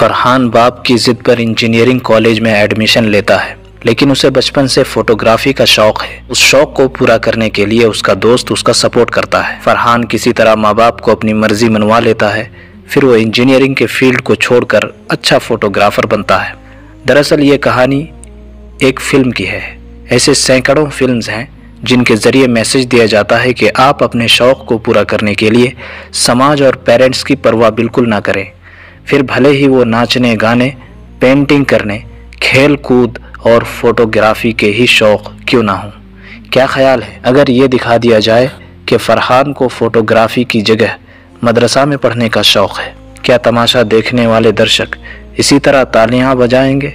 فرحان باپ کی ضد پر انجینئرنگ کالج میں ایڈمیشن لیتا ہے، لیکن اسے بچپن سے فوٹوگرافی کا شوق ہے۔ اس شوق کو پورا کرنے کے لیے اس کا دوست اس کا سپورٹ کرتا ہے۔ فرحان کسی طرح ماں باپ کو اپنی مرضی منوا لیتا ہے، پھر وہ انجینئرنگ کے فیلڈ کو چھوڑ کر اچھا فوٹوگرافر بنتا ہے۔ دراصل یہ کہانی ایک فلم کی ہے۔ ایسے سینکڑوں فلمز ہیں جن کے ذریعے میسج دیا جاتا ہے کہ آپ اپنے شوق کو پورا کرنے کے لیے سماج اور پیرنٹس کی پرواہ بالکل نہ کریں، پھر بھلے ہی وہ ناچنے، گانے، پینٹنگ کرنے، کھیل کود اور فوٹوگرافی کے ہی شوق کیوں نہ ہوں۔ کیا خیال ہے اگر یہ دکھا دیا جائے کہ فرحان کو فوٹوگرافی کی جگہ مدرسہ میں پڑھنے کا شوق ہے؟ کیا تماشا دیکھنے والے درشک اسی طرح تالیاں بجائیں گے؟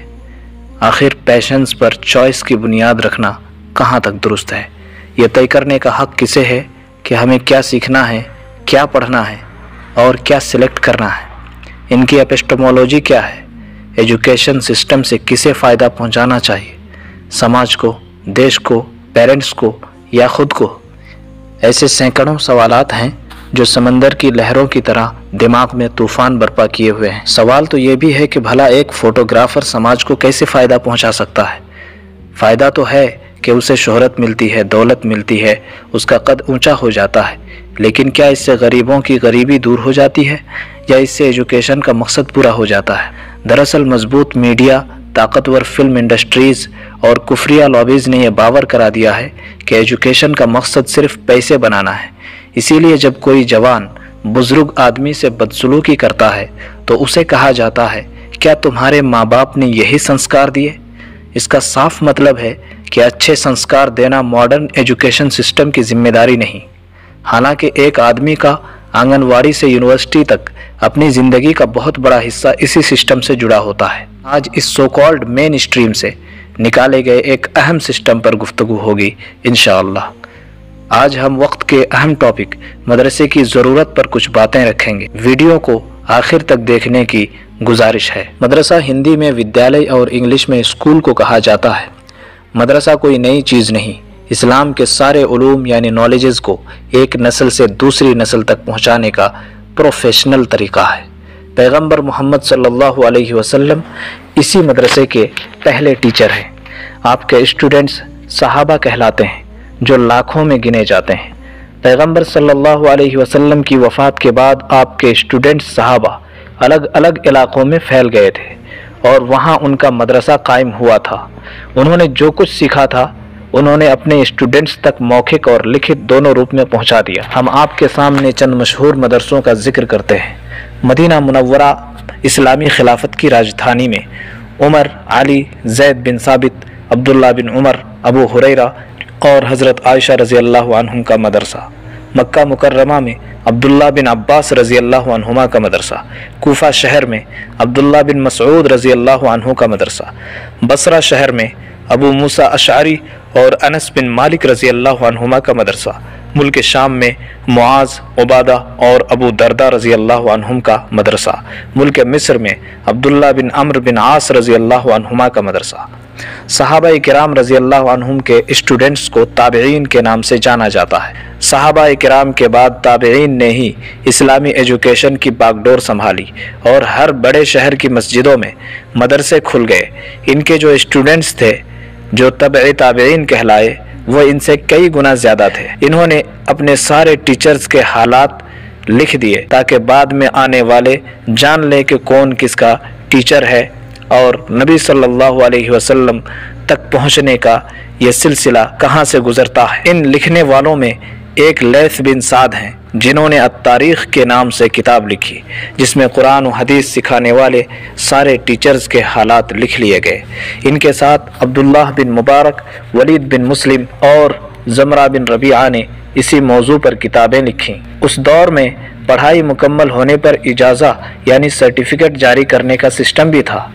آخر پیشنس پر چوائس کی بنیاد رکھنا کہاں تک درست ہے؟ یہ طے کرنے کا حق کسے ہے کہ ہمیں کیا سیکھنا ہے، کیا پڑھنا ہے اور کیا سلیکٹ کرنا ہے؟ ان کی ایپسٹمولوجی کیا ہے؟ ایجوکیشن سسٹم سے کسے فائدہ پہنچانا چاہیے؟ سماج کو، دیش کو، پیرنٹس کو یا خود کو؟ ایسے سینکڑوں سوالات ہیں جو سمندر کی لہروں کی طرح دماغ میں طوفان برپا کیے ہوئے ہیں۔ سوال تو یہ بھی ہے کہ بھلا ایک فوٹوگرافر سماج کو کیسے فائدہ پہنچا سکتا ہے؟ فائدہ تو ہے کہ اسے شہرت ملتی ہے، دولت ملتی ہے، اس کا قد اونچا ہو جاتا ہے، لیکن کیا اس سے غریبوں کی غریبی دور ہو جاتی ہے یا اس سے ایجوکیشن کا مقصد پورا ہو جاتا ہے؟ دراصل مضبوط میڈیا، طاقتور فلم انڈسٹریز اور کفریہ لابیز نے یہ باور کرا دیا ہے کہ ایجوکیشن کا مقصد صرف پیسے بنانا ہے۔ اسی لیے جب کوئی جوان بزرگ آدمی سے بدسلوکی کرتا ہے تو اسے کہا جاتا ہے، کیا تمہارے ماں باپ نے یہی سنسکار دیے؟ اس کا صاف مطلب ہے کہ اچھے سنسکار دینا ماڈرن ایجوکیشن سسٹم کی ذمہ داری نہیں۔ حالانکہ ایک آدمی کا آنگن واڑی سے یونیورسٹی تک اپنی زندگی کا بہت بڑا حصہ اسی سسٹم سے جڑا ہوتا ہے۔ آج اس سو کالڈ مین اسٹریم سے نکالے گئے ایک اہم سسٹم پر گفتگو ہوگی انشاءاللہ۔ آج ہم وقت کے اہم ٹاپک مدرسے کی ضرورت پر کچھ باتیں رکھیں گے۔ ویڈیو کو آخر تک دیکھنے کی گزارش ہے۔ مدرسہ ہندی میں ودیالیہ اور انگلش میں اسکول کو کہا جاتا ہے۔ مدرسہ کوئی نئی چیز نہیں، اسلام کے سارے علوم یعنی نالجز کو ایک نسل سے دوسری نسل تک پہنچانے کا پروفیشنل طریقہ ہے۔ پیغمبر محمد صلی اللہ علیہ وسلم اسی مدرسے کے پہلے ٹیچر ہیں۔ آپ کے اسٹوڈنٹس صحابہ کہلاتے ہیں جو لاکھوں میں گنے جاتے ہیں۔ پیغمبر صلی اللہ علیہ وسلم کی وفات کے بعد آپ کے اسٹوڈنٹس صحابہ الگ الگ علاقوں میں پھیل گئے تھے اور وہاں ان کا مدرسہ قائم ہوا تھا۔ انہوں نے جو کچھ سیکھا تھا انہوں نے اپنے اسٹوڈنٹس تک موخک اور لکھت دونوں روپ میں پہنچا دیا۔ ہم آپ کے سامنے چند مشہور مدرسوں کا ذکر کرتے ہیں۔ مدینہ منورہ اسلامی خلافت کی راجدھانی میں عمر، علی، زید بن ثابت، عبداللہ بن عمر، ابو ہریرہ اور حضرت عائشہ رضی اللہ عنہم کا مدرسہ۔ مکہ مکرمہ میں عبداللہ بن عباس رضی اللہ عنہما کا مدرسہ۔ کوفہ شہر میں عبداللہ بن مسعود رضی اللہ عنہ کا مدرسہ۔ بصرہ شہر میں ابو موسیٰ اشعری اور انس بن مالک رضی اللہ عنہما کا مدرسہ۔ ملک شام میں معاذ، عبادہ اور ابو دردہ رضی اللہ عنہم کا مدرسہ۔ ملک مصر میں عبداللہ بن عمرو بن عاص رضی اللہ عنہما کا مدرسہ۔ صحابہ کرام رضی اللہ عنہم کے اسٹوڈنٹس کو تابعین کے نام سے جانا جاتا ہے۔ صحابہ کرام کے بعد تابعین نے ہی اسلامی ایجوکیشن کی باغ ڈور سنبھالی اور ہر بڑے شہر کی مسجدوں میں مدرسے کھل گئے۔ ان کے جو اسٹوڈنٹس تھے جو تبع تابعین کہلائے وہ ان سے کئی گنا زیادہ تھے۔ انہوں نے اپنے سارے ٹیچرز کے حالات لکھ دیے تاکہ بعد میں آنے والے جان لیں کہ کون کس کا ٹیچر ہے اور نبی صلی اللہ علیہ وسلم تک پہنچنے کا یہ سلسلہ کہاں سے گزرتا ہے۔ ان لکھنے والوں میں ایک لیث بن سعد ہیں جنہوں نے التاریخ کے نام سے کتاب لکھی جس میں قرآن و حدیث سکھانے والے سارے ٹیچرز کے حالات لکھ لیے گئے۔ ان کے ساتھ عبداللہ بن مبارک، ولید بن مسلم اور زمرہ بن ربیعہ نے اسی موضوع پر کتابیں لکھیں۔ اس دور میں پڑھائی مکمل ہونے پر اجازہ یعنی سرٹیفکیٹ جاری کرنے کا سسٹم بھی تھا۔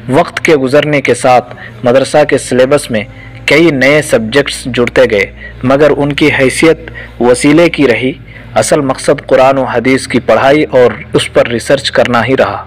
وقت کے گزرنے کے ساتھ مدرسہ کے سلیبس میں کئی نئے سبجیکٹس جڑتے گئے مگر ان کی حیثیت وسیلے کی رہی۔ اصل مقصد قرآن و حدیث کی پڑھائی اور اس پر ریسرچ کرنا ہی رہا۔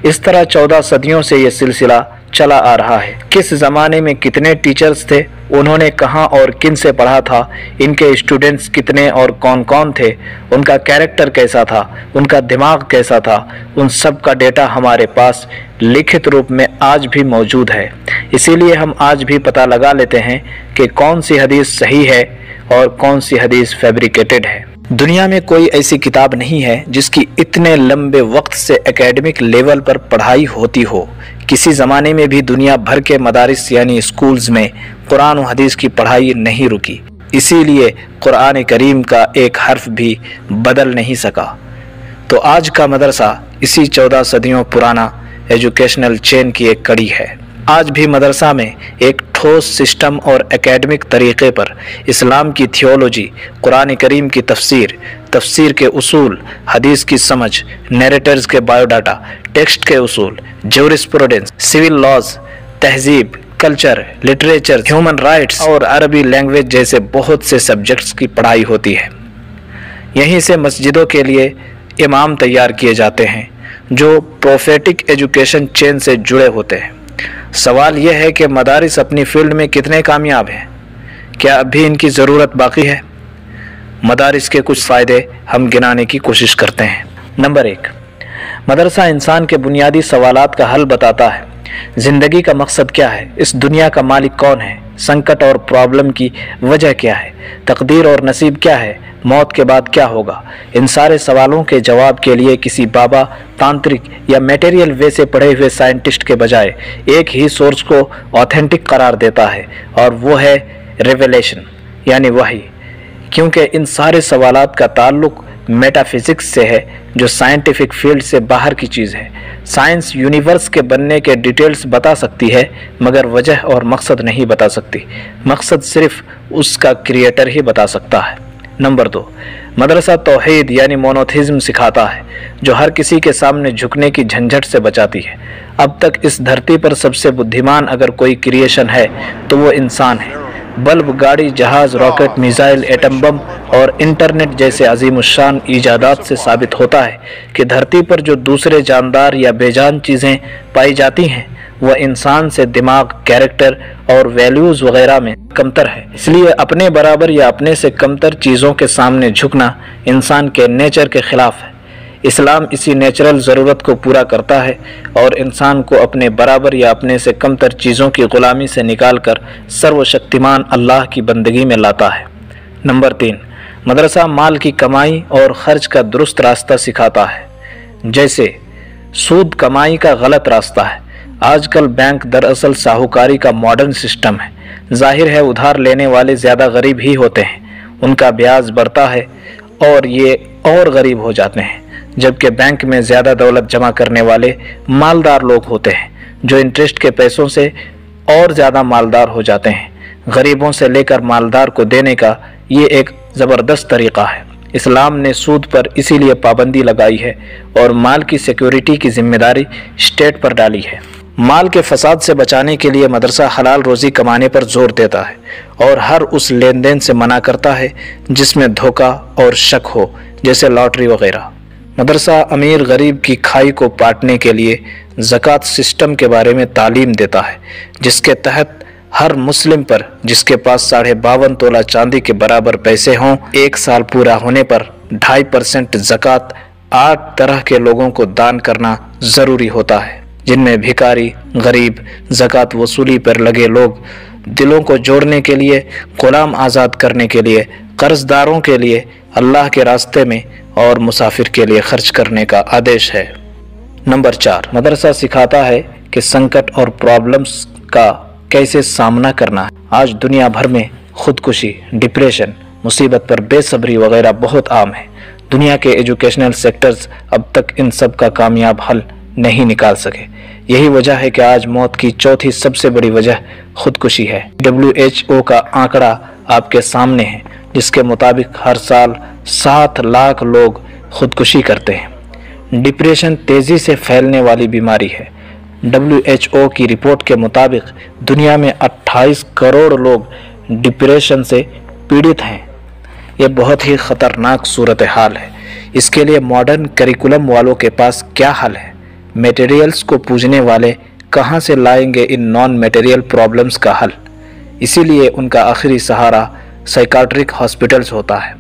اس طرح 14 صدیوں سے یہ سلسلہ چلا آ رہا ہے۔ کس زمانے میں کتنے ٹیچرز تھے उन्होंने कहाँ और किन से पढ़ा था, इनके स्टूडेंट्स कितने और कौन कौन थे, उनका कैरेक्टर कैसा था, उनका दिमाग कैसा था, उन सब का डेटा हमारे पास लिखित रूप में आज भी मौजूद है। इसीलिए हम आज भी पता लगा लेते हैं कि कौन सी हदीस सही है और कौन सी हदीस फैब्रिकेटेड है। दुनिया में कोई ऐसी किताब नहीं है जिसकी इतने लंबे वक्त से एकेडमिक लेवल पर पढ़ाई होती हो। किसी ज़माने में भी दुनिया भर के मदारिस यानी स्कूल्स में कुरान और हदीस की पढ़ाई नहीं रुकी, इसीलिए कुरान करीम का एक हर्फ भी बदल नहीं सका। तो आज का मदरसा इसी 14 सदियों पुराना एजुकेशनल चेन की एक कड़ी है। आज भी मदरसा में एक ठोस सिस्टम और एकेडमिक तरीक़े पर इस्लाम की थियोलॉजी, कुरान करीम की तफसीर के उसूल, हदीस की समझ, नैरेटर्स के बायोडाटा, टेक्स्ट के उसूल, ज्यूरिस्प्रूडेंस, सिविल लॉज, तहजीब, कल्चर, लिटरेचर, ह्यूमन राइट्स और अरबी लैंग्वेज जैसे बहुत से सब्जेक्ट्स की पढ़ाई होती है। यहीं से मस्जिदों के लिए इमाम तैयार किए जाते हैं जो प्रोफेटिक एजुकेशन चेन से जुड़े होते हैं। सवाल यह है कि मदारिस अपनी फील्ड में कितने कामयाब हैं? क्या अब भी इनकी ज़रूरत बाकी है? मदारिस के कुछ फ़ायदे हम गिनाने की कोशिश करते हैं। नंबर 1, मदरसा इंसान के बुनियादी सवालात का हल बताता है। ज़िंदगी का मकसद क्या है? इस दुनिया का मालिक कौन है? संकट और प्रॉब्लम की वजह क्या है? तकदीर और नसीब क्या है? मौत के बाद क्या होगा? इन सारे सवालों के जवाब के लिए किसी बाबा, तांत्रिक या मटेरियल वे से पढ़े हुए साइंटिस्ट के बजाय एक ही सोर्स को ऑथेंटिक करार देता है, और वो है रेवलेशन यानी वही। क्योंकि इन सारे सवालात का ताल्लुक मेटाफिजिक्स से है, जो साइंटिफिक फील्ड से बाहर की चीज़ है। साइंस यूनिवर्स के बनने के डिटेल्स बता सकती है, मगर वजह और मकसद नहीं बता सकती। मकसद सिर्फ उसका क्रिएटर ही बता सकता है। नंबर 2, मदरसा तौहीद यानी मोनोथिज्म सिखाता है, जो हर किसी के सामने झुकने की झंझट से बचाती है। अब तक इस धरती पर सबसे बुद्धिमान अगर कोई क्रिएशन है तो वो इंसान है। बल्ब, गाड़ी, जहाज, रॉकेट, मिसाइल, एटम बम और इंटरनेट जैसे अजीमुशान ईजादात से साबित होता है कि धरती पर जो दूसरे जानदार या बेजान चीज़ें पाई जाती हैं वह इंसान से दिमाग, कैरेक्टर और वैल्यूज़ वगैरह में कमतर है। इसलिए अपने बराबर या अपने से कमतर चीज़ों के सामने झुकना इंसान के नेचर के खिलाफ है। इस्लाम इसी नेचुरल ज़रूरत को पूरा करता है और इंसान को अपने बराबर या अपने से कमतर चीज़ों की ग़ुलामी से निकालकर सर्वशक्तिमान अल्लाह की बंदगी में लाता है। नंबर 3, मदरसा माल की कमाई और ख़र्च का दुरुस्त रास्ता सिखाता है। जैसे सूद कमाई का गलत रास्ता है। आजकल बैंक दरअसल साहूकारी का मॉडर्न सिस्टम है। जाहिर है उधार लेने वाले ज़्यादा गरीब ही होते हैं, उनका ब्याज बढ़ता है और ये और गरीब हो जाते हैं, जबकि बैंक में ज़्यादा दौलत जमा करने वाले मालदार लोग होते हैं, जो इंटरेस्ट के पैसों से और ज़्यादा मालदार हो जाते हैं। गरीबों से लेकर मालदार को देने का ये एक ज़बरदस्त तरीक़ा है। इस्लाम ने सूद पर इसीलिए पाबंदी लगाई है और माल की सिक्योरिटी की जिम्मेदारी स्टेट पर डाली है। माल के फसाद से बचाने के लिए मदरसा हलाल रोज़ी कमाने पर जोर देता है और हर उस लेन देन से मना करता है जिसमें धोखा और शक हो, जैसे लॉटरी वगैरह। मदरसा अमीर गरीब की खाई को पाटने के लिए ज़कात सिस्टम के बारे में तालीम देता है, जिसके तहत हर मुस्लिम पर जिसके पास 52.5 तोला चांदी के बराबर पैसे हों, 1 साल पूरा होने पर 2.5% ज़कात 8 तरह के लोगों को दान करना ज़रूरी होता है, जिनमें भिखारी, गरीब, ज़कात वसूली पर लगे लोग, दिलों को जोड़ने के लिए, गुलाम आज़ाद करने के लिए, कर्जदारों के लिए, अल्लाह के रास्ते में और मुसाफिर के लिए खर्च करने का आदेश है। नंबर 4, मदरसा सिखाता है कि संकट और प्रॉब्लम्स का कैसे सामना करना है। आज दुनिया भर में खुदकुशी, डिप्रेशन, मुसीबत पर बेसब्री वगैरह बहुत आम है। दुनिया के एजुकेशनल सेक्टर्स अब तक इन सब का कामयाब हल नहीं निकाल सके। यही वजह है कि आज मौत की चौथी सबसे बड़ी वजह खुदकुशी है। WHO का आंकड़ा आपके सामने है, जिसके मुताबिक हर साल 7 लाख लोग खुदकुशी करते हैं। डिप्रेशन तेज़ी से फैलने वाली बीमारी है। WHO की रिपोर्ट के मुताबिक दुनिया में 28 करोड़ लोग डिप्रेशन से पीड़ित हैं। ये बहुत ही ख़तरनाक सूरत हाल है। इसके लिए मॉडर्न करिकुलम वालों के पास क्या हल है? मटेरियल्स को पूजने वाले कहाँ से लाएंगे इन नॉन मटेरियल प्रॉब्लम्स का हल? इसी लिए उनका आखिरी सहारा साइकाट्रिक हॉस्पिटल्स होता है।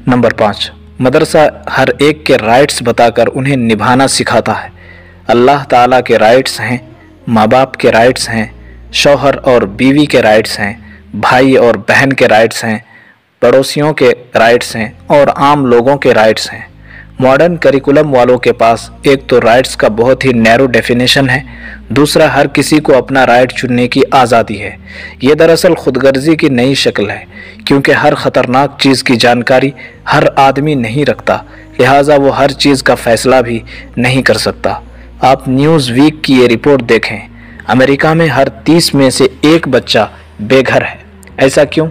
नंबर 5, मदरसा हर एक के राइट्स बताकर उन्हें निभाना सिखाता है। अल्लाह ताला के राइट्स हैं, माँ बाप के राइट्स हैं, शौहर और बीवी के राइट्स हैं, भाई और बहन के राइट्स हैं, पड़ोसियों के राइट्स हैं और आम लोगों के राइट्स हैं। मॉडर्न करिकुलम वालों के पास एक तो राइट्स का बहुत ही नैरो डेफिनेशन है, दूसरा हर किसी को अपना राइट चुनने की आज़ादी है। ये दरअसल खुदगर्जी की नई शक्ल है, क्योंकि हर ख़तरनाक चीज़ की जानकारी हर आदमी नहीं रखता, लिहाजा वो हर चीज़ का फ़ैसला भी नहीं कर सकता। आप न्यूज़ वीक की ये रिपोर्ट देखें, अमेरिका में हर 30 में से एक बच्चा बेघर है। ऐसा क्यों?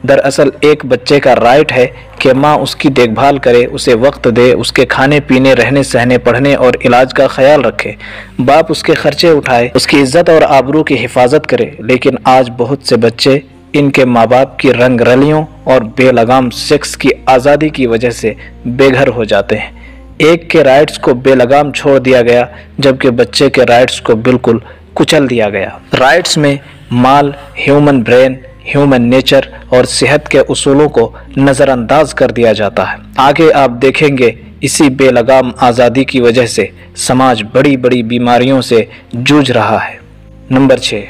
दरअसल एक बच्चे का राइट है कि माँ उसकी देखभाल करे, उसे वक्त दे, उसके खाने पीने, रहने सहने, पढ़ने और इलाज का ख्याल रखे, बाप उसके खर्चे उठाए, उसकी इज्जत और आबरू की हिफाजत करे। लेकिन आज बहुत से बच्चे इनके माँ बाप की रंग रलियों और बेलगाम सेक्स की आज़ादी की वजह से बेघर हो जाते हैं। एक के राइट्स को बेलगाम छोड़ दिया गया, जबकि बच्चे के राइट्स को बिल्कुल कुचल दिया गया। राइट्स में माल, ह्यूमन ब्रेन, ह्यूमन नेचर और सेहत के उसूलों को नज़रअंदाज कर दिया जाता है। आगे आप देखेंगे इसी बेलगाम आज़ादी की वजह से समाज बड़ी बड़ी बीमारियों से जूझ रहा है। नंबर 6,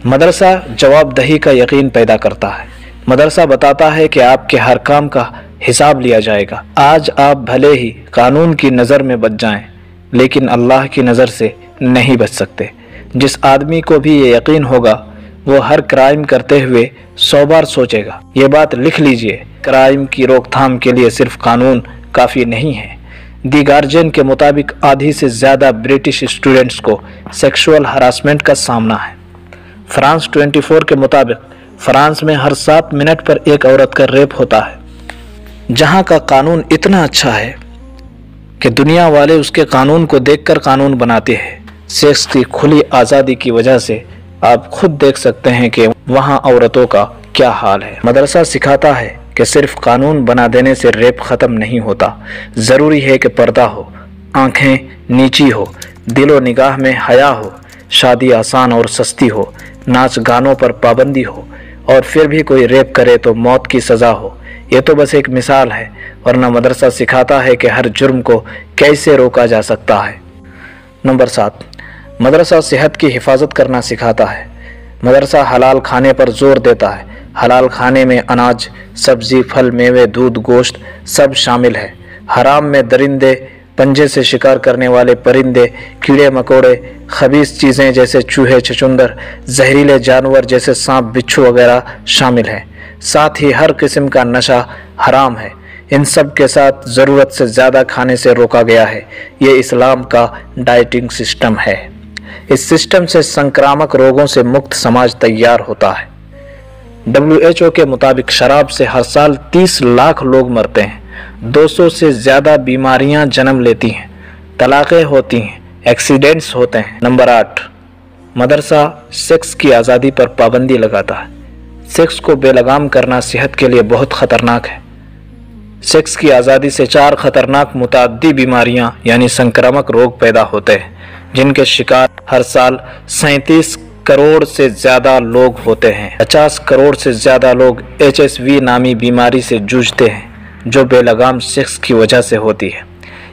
मदरसा जवाबदही का यकीन पैदा करता है। मदरसा बताता है कि आपके हर काम का हिसाब लिया जाएगा। आज आप भले ही कानून की नज़र में बच जाएं, लेकिन अल्लाह की नज़र से नहीं बच सकते। जिस आदमी को भी ये यकीन होगा, वो हर क्राइम करते हुए 100 बार सोचेगा। ये बात लिख लीजिए, क्राइम की रोकथाम के लिए सिर्फ कानून काफ़ी नहीं है। दी गार्जियन के मुताबिक आधी से ज़्यादा ब्रिटिश स्टूडेंट्स को सेक्सुअल हरासमेंट का सामना है। फ्रांस 24 के मुताबिक फ्रांस में हर 7 मिनट पर एक औरत का रेप होता है। जहाँ का कानून इतना अच्छा है कि दुनिया वाले उसके कानून को देखकर कानून बनाते हैं। सेक्स की खुली आज़ादी की वजह से आप खुद देख सकते हैं कि वहाँ औरतों का क्या हाल है। मदरसा सिखाता है कि सिर्फ कानून बना देने से रेप ख़त्म नहीं होता। ज़रूरी है कि पर्दा हो, आंखें नीची हो, दिलो निगाह में हया हो, शादी आसान और सस्ती हो, नाच गानों पर पाबंदी हो, और फिर भी कोई रेप करे तो मौत की सज़ा हो। ये तो बस एक मिसाल है, वरना मदरसा सिखाता है कि हर जुर्म को कैसे रोका जा सकता है। नंबर 7, मदरसा सेहत की हिफाजत करना सिखाता है। मदरसा हलाल खाने पर जोर देता है। हलाल खाने में अनाज, सब्जी, फल, मेवे, दूध, गोश्त सब शामिल है। हराम में दरिंदे, पंजे से शिकार करने वाले परिंदे, कीड़े मकोड़े, खबीस चीज़ें जैसे चूहे, छछूंदर, जहरीले जानवर जैसे सांप, बिच्छू वगैरह शामिल हैं। साथ ही हर किस्म का नशा हराम है। इन सब के साथ ज़रूरत से ज़्यादा खाने से रोका गया है। ये इस्लाम का डाइटिंग सिस्टम है। इस सिस्टम से संक्रामक रोगों से मुक्त समाज तैयार होता है। WHO के मुताबिक शराब से हर साल 30 लाख लोग मरते हैं। 200 से ज़्यादा बीमारियां जन्म लेती हैं, तलाक़ें होती हैं, एक्सीडेंट्स होते हैं। नंबर 8, मदरसा सेक्स की आज़ादी पर पाबंदी लगाता है। सेक्स को बेलगाम करना सेहत के लिए बहुत ख़तरनाक है। सेक्स की आज़ादी से 4 ख़तरनाक मुतअद्दी बीमारियां यानी संक्रामक रोग पैदा होते हैं, जिनके शिकार हर साल 37 करोड़ से ज़्यादा लोग होते हैं। 50 करोड़ से ज़्यादा लोग HSV नामी बीमारी से जूझते हैं, जो बेलगाम सेक्स की वजह से होती है।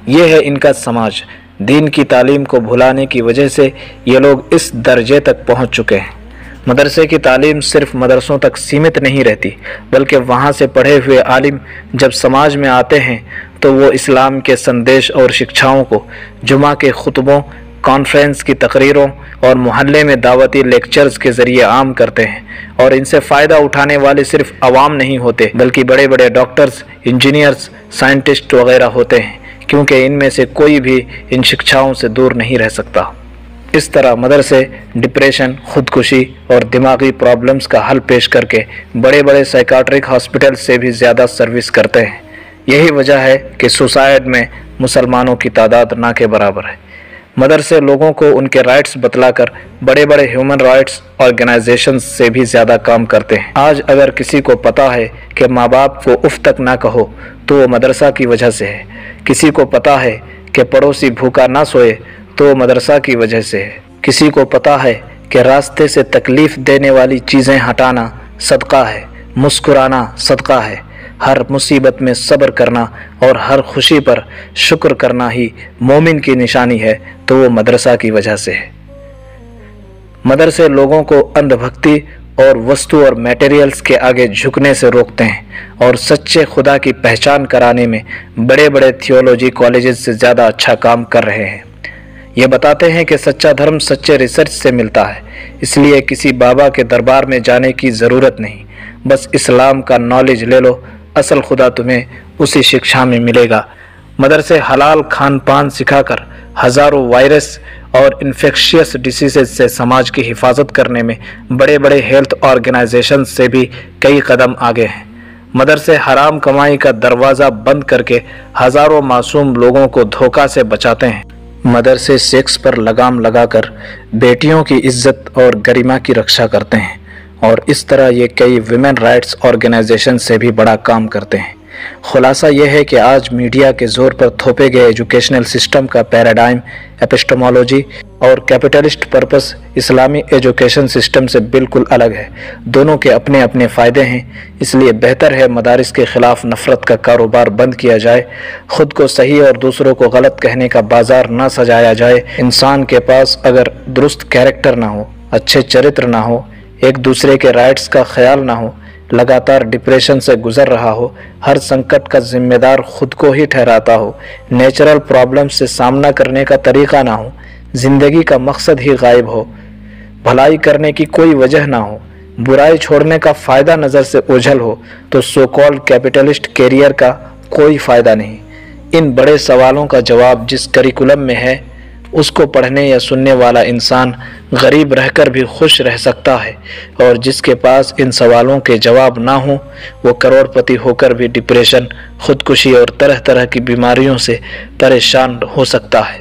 ये है इनका समाज। दीन की तालीम को भुलाने की वजह से ये लोग इस दर्जे तक पहुंच चुके हैं। मदरसे की तालीम सिर्फ मदरसों तक सीमित नहीं रहती, बल्कि वहाँ से पढ़े हुए आलिम जब समाज में आते हैं तो वो इस्लाम के संदेश और शिक्षाओं को जुमा के खुतबों, कॉन्फ्रेंस की तकरीरों और मोहल्ले में दावती लेक्चर्स के ज़रिए आम करते हैं। और इनसे फ़ायदा उठाने वाले सिर्फ अवाम नहीं होते, बल्कि बड़े बड़े डॉक्टर्स, इंजीनियर्स, साइंटिस्ट वगैरह होते हैं, क्योंकि इनमें से कोई भी इन शिक्षाओं से दूर नहीं रह सकता। इस तरह मदरसे डिप्रेशन, खुदकुशी और दिमागी प्रॉब्लम्स का हल पेश करके बड़े बड़े साइकाट्रिक हॉस्पिटल से भी ज़्यादा सर्विस करते हैं। यही वजह है कि सुसाइड में मुसलमानों की तादाद ना के बराबर है। मदरसे लोगों को उनके राइट्स बतलाकर बड़े बड़े ह्यूमन राइट्स ऑर्गेनाइजेशंस से भी ज़्यादा काम करते हैं। आज अगर किसी को पता है कि माँ बाप को उफ तक ना कहो तो वो मदरसा की वजह से है। किसी को पता है कि पड़ोसी भूखा ना सोए तो वो मदरसा की वजह से है। किसी को पता है کہ راستے سے تکلیف دینے والی چیزیں ہٹانا صدقہ ہے، مسکرانا صدقہ ہے، ہر مصیبت میں صبر کرنا اور ہر خوشی پر شکر کرنا ہی مومن کی نشانی ہے، تو وہ مدرسہ کی وجہ سے ہے۔ مدرسے لوگوں کو اندھ بھکتی اور وستو اور میٹیریلز کے آگے جھکنے سے روکتے ہیں اور سچے خدا کی پہچان کرانے میں بڑے بڑے تھیولوجی کالجز سے زیادہ اچھا کام کر رہے ہیں۔ یہ بتاتے ہیں کہ سچا دھرم سچے ریسرچ سے ملتا ہے، اس لیے کسی بابا کے دربار میں جانے کی ضرورت نہیں، بس اسلام کا نالج لے لو، اصل خدا تمہیں اسی شکشا میں ملے گا۔ مدرسے حلال کھان پان سکھا کر ہزاروں وائرس اور انفیکشیس ڈیسیزز سے سماج کی حفاظت کرنے میں بڑے بڑے ہیلتھ آرگنائزیشن سے بھی کئی قدم آگے ہیں۔ مدرسے حرام کمائی کا دروازہ بند کر کے ہزاروں معصوم لوگوں کو دھوکہ سے بچاتے ہیں۔ مدرسے سیکس پر لگام لگا کر بیٹیوں کی عزت اور گریما کی رکشا کرتے ہیں، اور اس طرح یہ کئی ویمن رائٹس آرگنائزیشن سے بھی بڑا کام کرتے ہیں۔ خلاصہ یہ ہے کہ آج میڈیا کے زور پر تھوپے گئے ایجوکیشنل سسٹم کا پیراڈائم ایپسٹمولوجی اور کیپٹلسٹ پرپس اسلامی ایجوکیشن سسٹم سے بالکل الگ ہے۔ دونوں کے اپنے اپنے فائدے ہیں، اس لیے بہتر ہے مدارس کے خلاف نفرت کا کاروبار بند کیا جائے، خود کو صحیح اور دوسروں کو غلط کہنے کا بازار نہ سجایا جائے۔ انسان کے پاس اگر درست کیریکٹر نہ ہو، اچھے چرتر نہ ہو، ایک دوسرے کے رائٹس کا خیال نہ ہو، لگاتار ڈپریشن سے گزر رہا ہو، ہر سنکٹ کا ذمہ دار خود کو ہی ٹھہراتا ہو، نیچرل پرابلم سے سامنا کرنے کا طریقہ نہ ہو، زندگی کا مقصد ہی غائب ہو، بھلائی کرنے کی کوئی وجہ نہ ہو، برائی چھوڑنے کا فائدہ نظر سے اوجھل ہو، تو سو کالڈ کیپٹلسٹ کیریئر کا کوئی فائدہ نہیں۔ ان بڑے سوالوں کا جواب جس کریکولم میں ہے، اس کو پڑھنے یا سننے والا انسان غریب رہ کر بھی خوش رہ سکتا ہے، اور جس کے پاس ان سوالوں کے جواب نہ ہوں، وہ کروڑ پتی ہو کر بھی ڈپریشن، خودکشی اور طرح طرح کی بیماریوں سے پریشان ہو سکتا ہے۔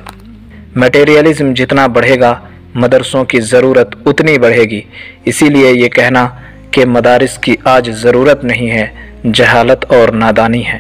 میٹیریلزم جتنا بڑھے گا، مدرسوں کی ضرورت اتنی بڑھے گی۔ اسی لیے یہ کہنا کہ مدارس کی آج ضرورت نہیں ہے، جہالت اور نادانی ہے۔